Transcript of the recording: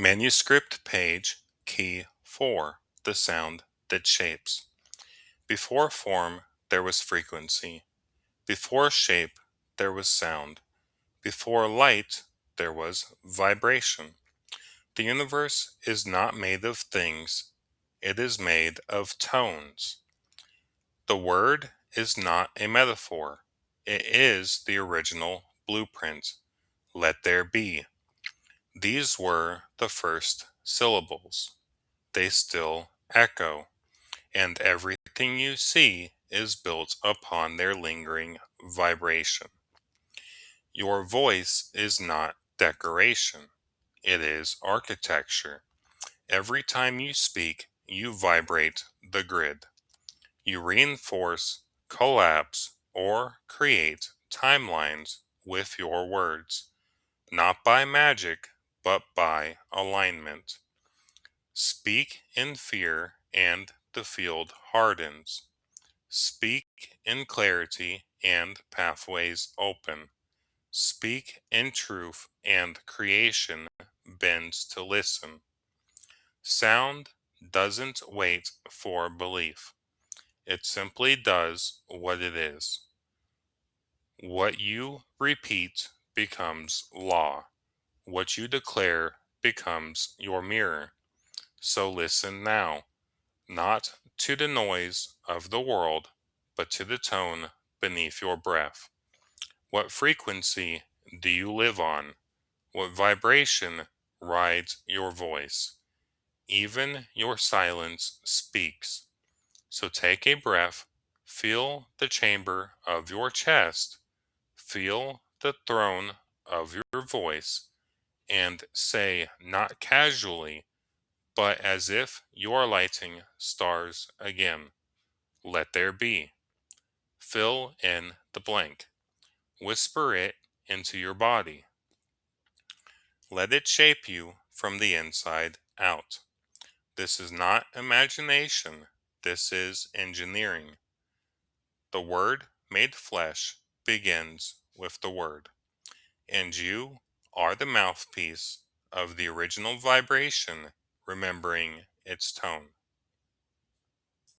Manuscript page key 4, the sound that shapes. Before form, there was frequency. Before shape, there was sound. Before light, there was vibration. The universe is not made of things, it is made of tones. The word is not a metaphor, it is the original blueprint. Let there be. These were the first syllables. They still echo, and everything you see is built upon their lingering vibration. Your voice is not decoration, it is architecture. Every time you speak, you vibrate the grid. You reinforce, collapse, or create timelines with your words, not by magic, but by alignment. Speak in fear, and the field hardens. Speak in clarity, and pathways open. Speak in truth, and creation bends to listen. Sound doesn't wait for belief, it simply does what it is. What you repeat becomes law. What you declare becomes your mirror. So listen now, not to the noise of the world, but to the tone beneath your breath. What frequency do you live on? What vibration rides your voice? Even your silence speaks. So take a breath, feel the chamber of your chest, feel the throne of your voice, and say not casually, but as if you are lighting stars again. Let there be. Fill in the blank. Whisper it into your body. Let it shape you from the inside out. This is not imagination, this is engineering. The Word made flesh begins with the Word, and you are the mouthpiece of the original vibration, remembering its tone.